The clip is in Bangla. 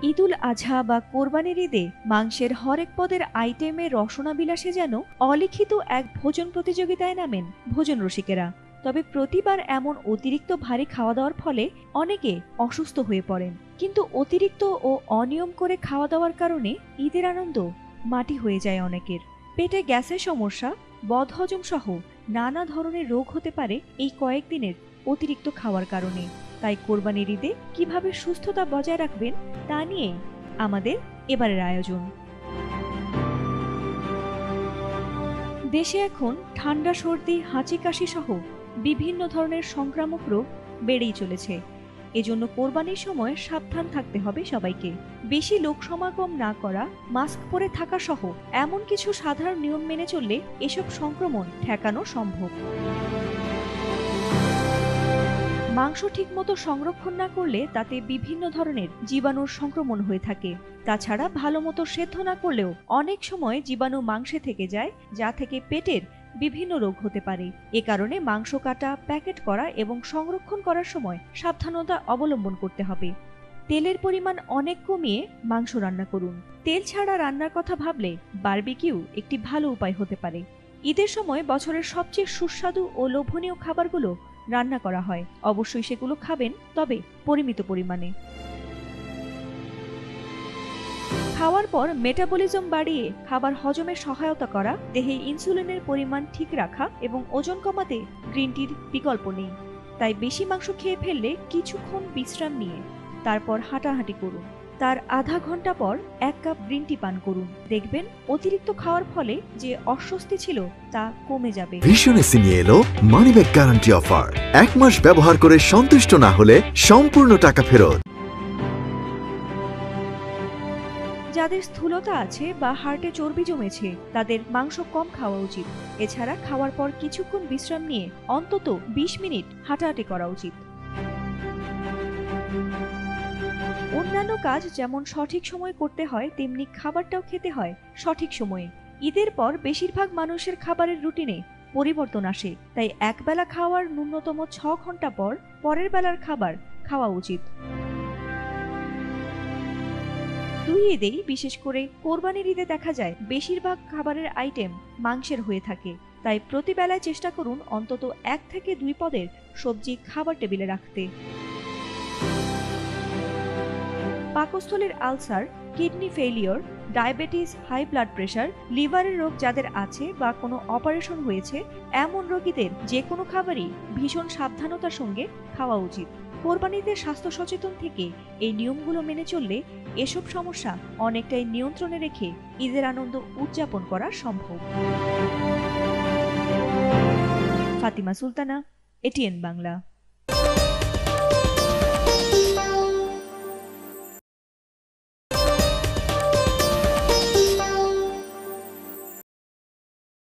ঈদুল আজহা বা কোরবানির ঈদে মাংসের হরেক পদের আইটেমের রসনাবিলাসে যেন অলিখিত এক ভোজন প্রতিযোগিতায় নামেন ভোজন রসিকেরা। তবে প্রতিবার এমন অতিরিক্ত ভারী খাওয়া দাওয়ার ফলে অনেকে অসুস্থ হয়ে পড়েন। কিন্তু অতিরিক্ত ও অনিয়ম করে খাওয়া দাওয়ার কারণে ঈদের আনন্দ মাটি হয়ে যায় অনেকের। পেটে গ্যাসের সমস্যা, বদহজম সহ নানা ধরনের রোগ হতে পারে এই কয়েকদিনের অতিরিক্ত খাওয়ার কারণে। তাই কোরবানির ঈদে কিভাবে সুস্থতা বজায় রাখবেন তা নিয়ে আমাদের এবারের আয়োজন। দেশে এখন ঠান্ডা, সর্দি, হাঁচি, কাশি সহ বিভিন্ন ধরনের সংক্রামক রোগ বেড়েই চলেছে। এজন্য কোরবানির সময় সাবধান থাকতে হবে সবাইকে। বেশি লোক সমাগম না করা, মাস্ক পরে থাকা সহ এমন কিছু সাধারণ নিয়ম মেনে চললে এসব সংক্রমণ ঠেকানো সম্ভব। মাংস ঠিকমতো সংরক্ষণ না করলে তাতে বিভিন্ন ধরনের জীবাণুর সংক্রমণ হয়ে থাকে। তাছাড়া ভালো মতো সেদ্ধ না করলেও অনেক সময় জীবাণু মাংসে থেকে যায়, যা থেকে পেটের বিভিন্ন রোগ হতে পারে। এ কারণে মাংস কাটা, প্যাকেট করা এবং সংরক্ষণ করার সময় সাবধানতা অবলম্বন করতে হবে। তেলের পরিমাণ অনেক কমিয়ে মাংস রান্না করুন। তেল ছাড়া রান্নার কথা ভাবলে বারবিকিউ একটি ভালো উপায় হতে পারে। ঈদের সময় বছরের সবচেয়ে সুস্বাদু ও লোভনীয় খাবারগুলো রান্না করা হয়। অবশ্যই সেগুলো খাবেন, তবে পরিমিত পরিমাণে। খাওয়ার পর মেটাবলিজম বাড়িয়ে খাবার হজমে সহায়তা করা, দেহে ইনসুলিনের পরিমাণ ঠিক রাখা এবং ওজন কমাতে গ্রিন টির বিকল্প নেই। তাই বেশি মাংস খেয়ে ফেললে কিছুক্ষণ বিশ্রাম নিয়ে তারপর হাঁটাহাঁটি করুন। তার আধা ঘন্টা পর 1 কাপ গ্রিন টি পান করুন। দেখবেন অতিরিক্ত খাওয়ার ফলে যে অস্বস্তি ছিল তা কমে যাবে। ভীষণ এসি নিয়ে এলো মানিব্যাগ গ্যারান্টি অফার। 1 মাস ব্যবহার করে সন্তুষ্ট না হলে সম্পূর্ণ টাকা ফেরত। যাদের স্থূলতা আছে বা হার্টে চর্বি জমেছে তাদের মাংস কম খাওয়া উচিত। এছাড়া খাওয়ার পর কিছুক্ষণ বিশ্রাম নিয়ে অন্তত 20 মিনিট হাঁটাহাঁটি করা উচিত। অন্যান্য কাজ যেমন সঠিক সময় করতে হয়, তেমনি খাবারটাও খেতে হয় সঠিক সময়ে। ঈদের পর বেশিরভাগ মানুষের খাবারের রুটিনে পরিবর্তন আসে, তাই একবেলা খাওয়ার ন্যূনতম 6 ঘন্টা পর পরের বেলার খাবার খাওয়া উচিত। দুই ঈদেই, বিশেষ করে কোরবানির ঈদে দেখা যায় বেশিরভাগ খাবারের আইটেম মাংসের হয়ে থাকে। তাই প্রতি বেলায় চেষ্টা করুন অন্তত 1 থেকে 2 পদের সবজি খাবার টেবিলে রাখতে। পাকস্থলীর ulcer, kidney failure, diabetes, high blood pressure, লিভারের রোগ যাদের আছে বা কোনো অপারেশন হয়েছে, এমন রোগীদের যে কোনো খাবারই ভীষণ সাবধানতার সঙ্গে খাওয়া উচিত। কোরবানিতে স্বাস্থ্য সচেতন থেকে এই নিয়মগুলো মেনে চললে এসব সমস্যা অনেকটাই নিয়ন্ত্রণে রেখে ঈদের আনন্দ উদযাপন করা সম্ভব। ফাতিমা সুলতানা, এটিএন বাংলা।